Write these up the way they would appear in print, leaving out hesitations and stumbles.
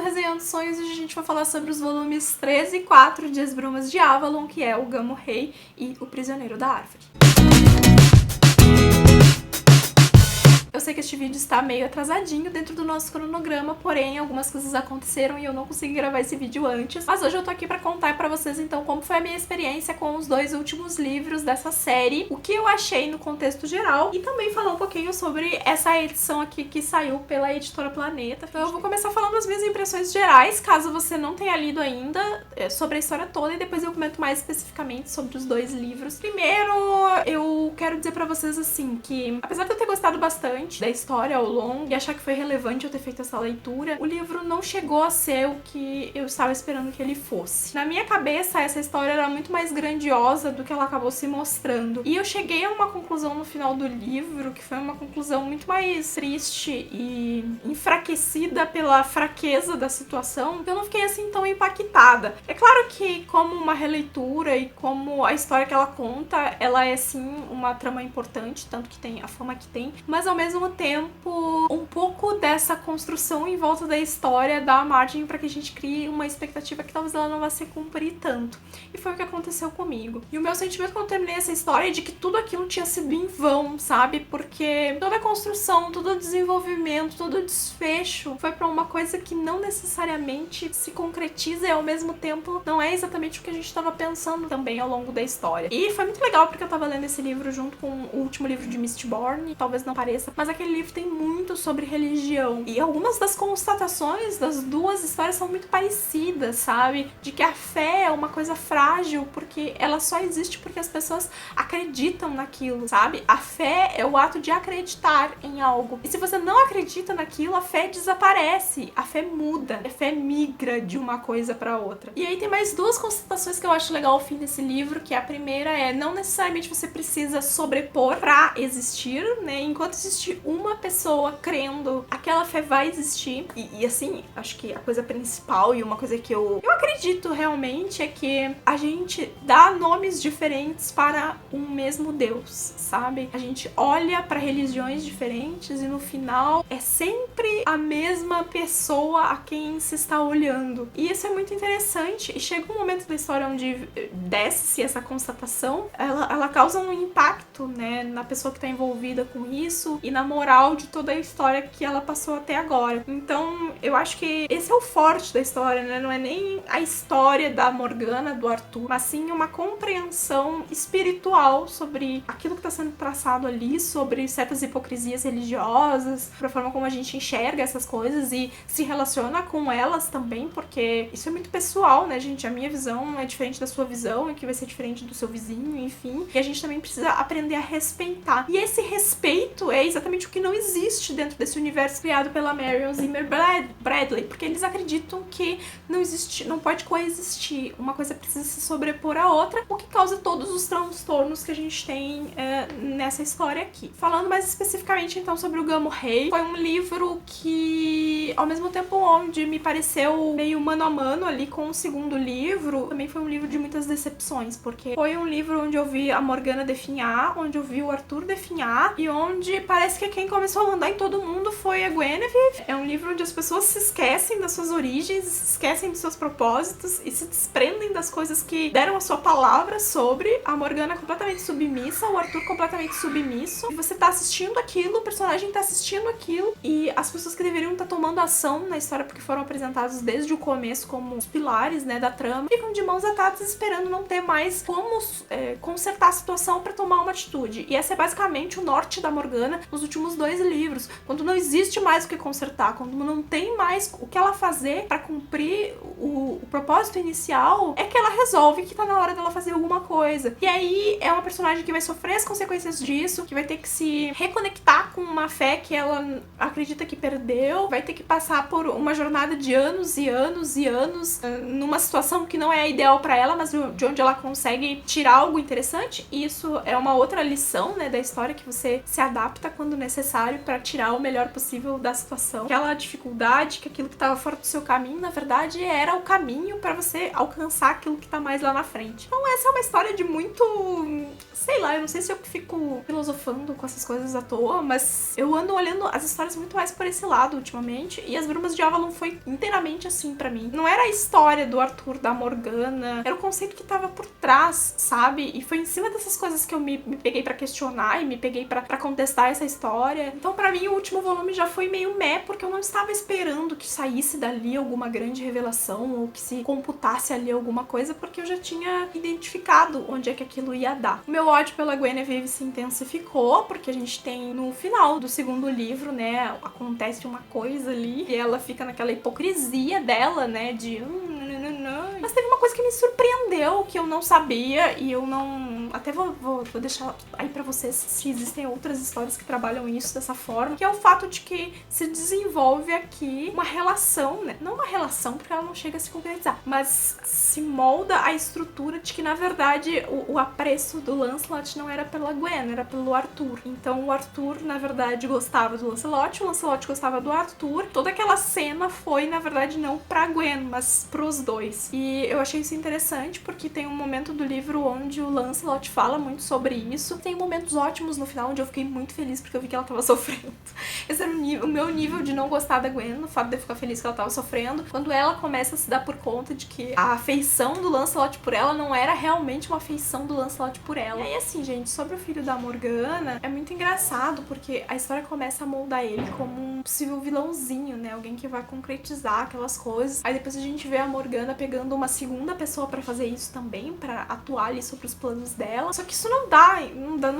Resenhando Sonhos e hoje a gente vai falar sobre os volumes 3 e 4 de As Brumas de Avalon, que é o Gamo Rei e o Prisioneiro da Árvore. Eu sei que este vídeo está meio atrasadinho dentro do nosso cronograma, porém algumas coisas aconteceram e eu não consegui gravar esse vídeo antes. Mas hoje eu tô aqui pra contar pra vocês então como foi a minha experiência com os dois últimos livros dessa série, o que eu achei no contexto geral e também falar um pouquinho sobre essa edição aqui que saiu pela Editora Planeta. Então eu vou começar falando as minhas impressões gerais, caso você não tenha lido ainda, sobre a história toda, e depois eu comento mais especificamente sobre os dois livros. Primeiro, eu quero dizer pra vocês assim que, apesar de eu ter gostado bastante da história ao longo e achar que foi relevante eu ter feito essa leitura, o livro não chegou a ser o que eu estava esperando que ele fosse. Na minha cabeça, essa história era muito mais grandiosa do que ela acabou se mostrando. E eu cheguei a uma conclusão no final do livro, que foi uma conclusão muito mais triste e enfraquecida pela fraqueza da situação, que eu não fiquei assim tão impactada. É claro que, como uma releitura e como a história que ela conta, ela é sim uma trama importante, tanto que tem a fama que tem, mas ao mesmo tempo, um pouco dessa construção em volta da história dá margem para que a gente crie uma expectativa que talvez ela não vá se cumprir tanto. E foi o que aconteceu comigo. E o meu sentimento quando eu terminei essa história é de que tudo aquilo tinha sido em vão, sabe? Porque toda a construção, todo o desenvolvimento, todo o desfecho foi para uma coisa que não necessariamente se concretiza e ao mesmo tempo não é exatamente o que a gente estava pensando também ao longo da história. E foi muito legal porque eu tava lendo esse livro junto com o último livro de Mistborn, talvez não pareça, mas aquele livro tem muito sobre religião. E algumas das constatações das duas histórias são muito parecidas, sabe? De que a fé é uma coisa frágil porque ela só existe porque as pessoas acreditam naquilo, sabe? A fé é o ato de acreditar em algo. E se você não acredita naquilo, a fé desaparece, a fé muda, a fé migra de uma coisa pra outra. E aí tem mais duas constatações que eu acho legal ao fim desse livro, que a primeira é, não necessariamente você precisa sobrepor pra existir, né? Enquanto existir uma pessoa crendo, aquela fé vai existir. E assim, acho que a coisa principal e uma coisa que eu acredito realmente é que a gente dá nomes diferentes para um mesmo Deus, sabe? A gente olha para religiões diferentes e no final é sempre a mesma pessoa a quem se está olhando. E isso é muito interessante. E chega um momento da história onde desce essa constatação, ela causa um impacto, né, na pessoa que está envolvida com isso e na moral de toda a história que ela passou até agora. Então, eu acho que esse é o forte da história, né? Não é nem a história da Morgana, do Arthur, mas sim uma compreensão espiritual sobre aquilo que está sendo traçado ali, sobre certas hipocrisias religiosas, sobre a forma como a gente enxerga essas coisas e se relaciona com elas também, porque isso é muito pessoal, né, gente? A minha visão é diferente da sua visão, e que vai ser diferente do seu vizinho, enfim. E a gente também precisa aprender a respeitar. E esse respeito é exatamente o que não existe dentro desse universo criado pela Marion Zimmer Bradley, porque eles acreditam que não pode coexistir, uma coisa precisa se sobrepor à outra, o que causa todos os transtornos que a gente tem nessa história aqui. Falando mais especificamente então sobre o Gamo Rei, foi um livro que, ao mesmo tempo onde me pareceu meio mano a mano ali com o segundo livro, também foi um livro de muitas decepções, porque foi um livro onde eu vi a Morgana definhar, onde eu vi o Arthur definhar, e onde parece que quem começou a mandar em todo mundo foi a Guinevere. É um livro onde as pessoas se esquecem das suas origens, se esquecem dos seus propósitos e se desprendem das coisas que deram a sua palavra sobre. A Morgana completamente submissa, o Arthur completamente submisso. E você tá assistindo aquilo, o personagem tá assistindo aquilo, e as pessoas que deveriam estar tomando ação na história porque foram apresentados desde o começo como os pilares, né, da trama, ficam de mãos atadas esperando não ter mais como consertar a situação pra tomar uma atitude. E essa é basicamente o norte da Morgana nos últimos dois livros, quando não existe mais o que consertar, quando não tem mais o que ela fazer pra cumprir o propósito inicial, é que ela resolve que tá na hora dela fazer alguma coisa. E aí é uma personagem que vai sofrer as consequências disso, que vai ter que se reconectar com uma fé que ela acredita que perdeu, vai ter que passar por uma jornada de anos e anos e anos numa situação que não é ideal pra ela, mas de onde ela consegue tirar algo interessante. E isso é uma outra lição, né, da história, que você se adapta quando necessário necessário pra tirar o melhor possível da situação. Aquela dificuldade, que aquilo que tava fora do seu caminho, na verdade, era o caminho pra você alcançar aquilo que tá mais lá na frente. Então essa é uma história de muito... sei lá, eu não sei se eu fico filosofando com essas coisas à toa, mas eu ando olhando as histórias muito mais por esse lado ultimamente, e As Brumas de Avalon foi inteiramente assim pra mim. Não era a história do Arthur, da Morgana, era o conceito que tava por trás, sabe? E foi em cima dessas coisas que eu me peguei pra questionar e me peguei pra contestar essa história. Então pra mim o último volume já foi meio meh, porque eu não estava esperando que saísse dali alguma grande revelação ou que se computasse ali alguma coisa, porque eu já tinha identificado onde é que aquilo ia dar. O meu ódio pela Guinevere se intensificou, porque a gente tem no final do segundo livro, né, acontece uma coisa ali e ela fica naquela hipocrisia dela, né, de mas teve uma coisa que me surpreendeu, que eu não sabia, e eu não... até vou deixar aí pra vocês se existem outras histórias que trabalham isso dessa forma, que é o fato de que se desenvolve aqui uma relação, né? Não uma relação, porque ela não chega a se concretizar, mas se molda a estrutura de que, na verdade, o apreço do Lancelot não era pela Gwen, era pelo Arthur. Então o Arthur, na verdade, gostava do Lancelot, o Lancelot gostava do Arthur. Toda aquela cena foi, na verdade, não pra Gwen, mas pros dois. E eu achei isso interessante, porque tem um momento do livro onde o Lancelot fala muito sobre isso. Tem momentos ótimos no final, onde eu fiquei muito feliz, porque eu vi que ela tava sofrendo. Esse era o meu nível de não gostar da Gwen, o fato de eu ficar feliz que ela tava sofrendo. Quando ela começa a se dar por conta de que a afeição do Lancelot por ela não era realmente uma afeição do Lancelot por ela. E aí, assim, gente, sobre o filho da Morgana, é muito engraçado, porque a história começa a moldar ele como um possível vilãozinho, né? Alguém que vai concretizar aquelas coisas. Aí depois a gente vê a Morgana pegando uma segunda pessoa pra fazer isso também, pra atuar ali sobre os planos dela. Só que isso não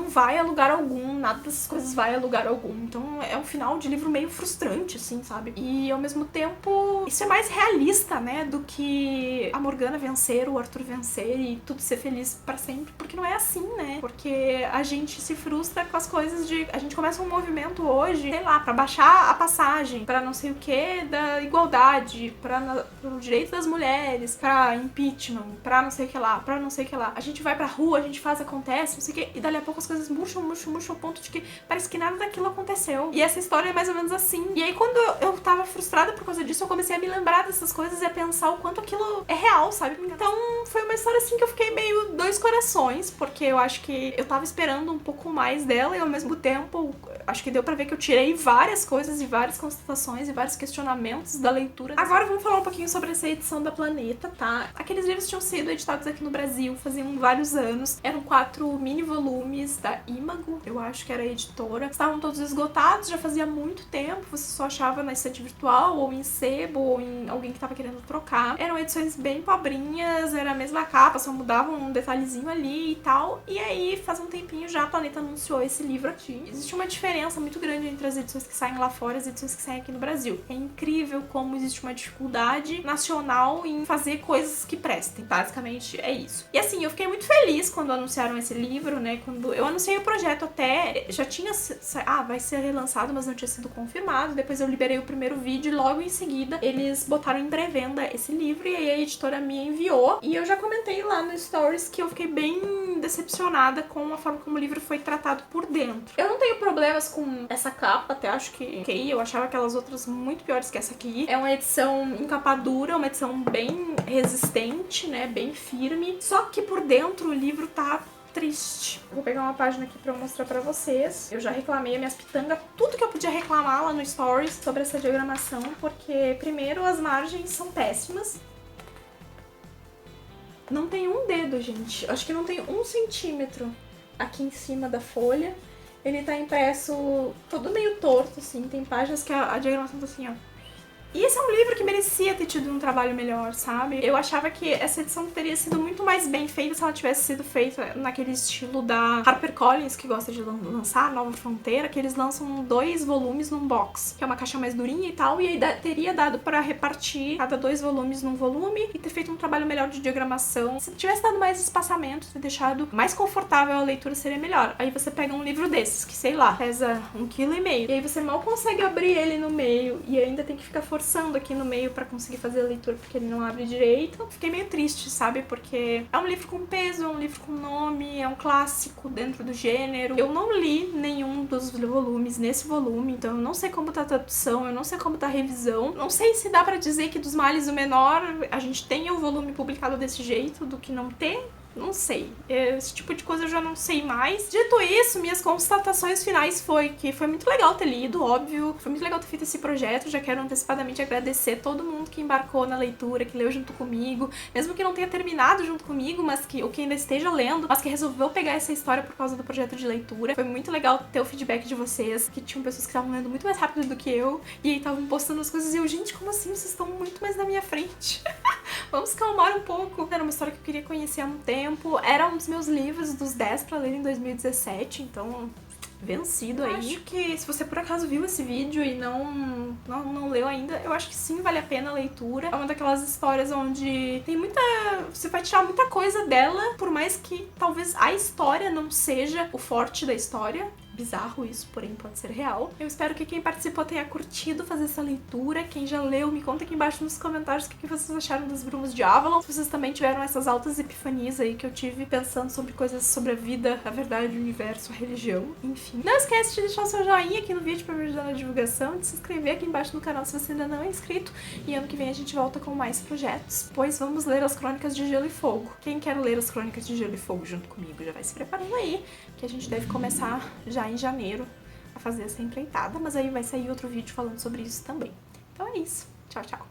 vai a lugar algum, nada dessas coisas vai a lugar algum. Então é um final de livro meio frustrante, assim, sabe? E ao mesmo tempo, isso é mais realista, né, do que a Morgana vencer, o Arthur vencer e tudo ser feliz pra sempre, porque não é assim, né? Porque a gente se frustra com as coisas de... a gente começa um movimento hoje, sei lá, pra baixar a passagem, pra não sei o que, da igualdade, pro direito das mulheres, pra impeachment, pra não sei o que lá, pra não sei o que lá. A gente vai pra rua, a gente faz, acontece, não sei o que, e dali a pouco as coisas murcham ao ponto de que parece que nada daquilo aconteceu. E essa história é mais ou menos assim. E aí quando eu tava frustrada por causa disso, eu comecei a me lembrar dessas coisas e a pensar o quanto aquilo é real, sabe? Então foi uma história assim que eu fiquei meio dois corações, porque eu acho que eu tava esperando um pouco mais dela e ao mesmo tempo acho que deu pra ver que eu tirei várias coisas e várias constatações e vários questionamentos da leitura. Agora vamos falar um pouquinho sobre essa edição da Planeta, tá? Aqueles livros tinham sido editados aqui no Brasil faziam vários anos. Eram 4 mini volumes da Imago, eu acho que era a editora. Estavam todos esgotados, já fazia muito tempo, você só achava na estante virtual, ou em sebo, ou em alguém que tava querendo trocar. Eram edições bem pobrinhas, era a mesma capa, só mudava um detalhezinho ali e tal. E aí, faz um tempinho já, a Planeta anunciou esse livro aqui. Existe uma diferença muito grande entre as edições que saem lá fora e as edições que saem aqui no Brasil. É incrível como existe uma dificuldade nacional em fazer coisas que prestem. Basicamente, é isso. E assim, eu fiquei muito feliz quando anunciaram esse livro, né? Quando eu anunciei o projeto até, já tinha... vai ser relançado, mas não tinha sido confirmado. Depois eu liberei o primeiro vídeo e logo em seguida eles botaram em pré-venda esse livro e aí a editora me enviou. E eu já comentei lá no Stories que eu fiquei bem decepcionada com a forma como o livro foi tratado por dentro. Eu não tenho problemas com essa capa, até acho que ok, eu achava aquelas outras muito piores que essa aqui. É uma edição em capa dura, uma edição bem resistente, né, bem firme. Só que por dentro o livro tá triste. Vou pegar uma página aqui pra eu mostrar pra vocês. Eu já reclamei as minhas pitangas, tudo que eu podia reclamar lá no Stories sobre essa diagramação, porque primeiro as margens são péssimas. Não tem um dedo, gente. Acho que não tem 1 centímetro aqui em cima da folha. Ele tá impresso todo meio torto, assim. Tem páginas que a diagramação tá assim, ó. E esse é um livro que merecia ter tido um trabalho melhor, sabe? Eu achava que essa edição teria sido muito mais bem feita se ela tivesse sido feita naquele estilo da HarperCollins, que gosta de lançar Nova Fronteira, que eles lançam 2 volumes num box, que é uma caixa mais durinha e tal, e aí teria dado pra repartir cada 2 volumes num volume e ter feito um trabalho melhor de diagramação. Se tivesse dado mais espaçamento, ter deixado mais confortável a leitura, seria melhor. Aí você pega um livro desses, que sei lá, pesa 1,5 kg, e aí você mal consegue abrir ele no meio e ainda tem que ficar forçando forçando aqui no meio pra conseguir fazer a leitura porque ele não abre direito. Fiquei meio triste, sabe? Porque é um livro com peso, é um livro com nome, é um clássico dentro do gênero. Eu não li nenhum dos volumes nesse volume, então eu não sei como tá a tradução, eu não sei como tá a revisão. Não sei se dá pra dizer que dos males o menor a gente tenha o volume publicado desse jeito do que não ter. Não sei. Esse tipo de coisa eu já não sei mais. Dito isso, minhas constatações finais foi que foi muito legal ter lido, óbvio. Foi muito legal ter feito esse projeto. Já quero antecipadamente agradecer todo mundo que embarcou na leitura, que leu junto comigo. Mesmo que não tenha terminado junto comigo, mas que, ou que ainda esteja lendo, mas que resolveu pegar essa história por causa do projeto de leitura. Foi muito legal ter o feedback de vocês, que tinham pessoas que estavam lendo muito mais rápido do que eu. E aí estavam postando as coisas e eu, gente, como assim? Vocês estão muito mais na minha frente. Vamos calmar um pouco. Era uma história que eu queria conhecer há um tempo. Era um dos meus livros dos 10 pra ler em 2017, então vencido aí. Acho que se você por acaso viu esse vídeo e não leu ainda, eu acho que sim, vale a pena a leitura. É uma daquelas histórias onde tem muita... Você vai tirar muita coisa dela, por mais que talvez a história não seja o forte da história. Bizarro isso, porém pode ser real. Eu espero que quem participou tenha curtido fazer essa leitura. Quem já leu, me conta aqui embaixo nos comentários o que vocês acharam dos Brumos de Avalon. Se vocês também tiveram essas altas epifanias aí que eu tive pensando sobre coisas sobre a vida, a verdade, o universo, a religião, enfim. Não esquece de deixar o seu joinha aqui no vídeo pra me ajudar na divulgação, de se inscrever aqui embaixo no canal se você ainda não é inscrito. E ano que vem a gente volta com mais projetos, pois vamos ler as Crônicas de Gelo e Fogo. Quem quer ler as Crônicas de Gelo e Fogo junto comigo já vai se preparando aí, que a gente deve começar já em janeiro a fazer essa empreitada, mas aí vai sair outro vídeo falando sobre isso também. Então é isso. Tchau, tchau.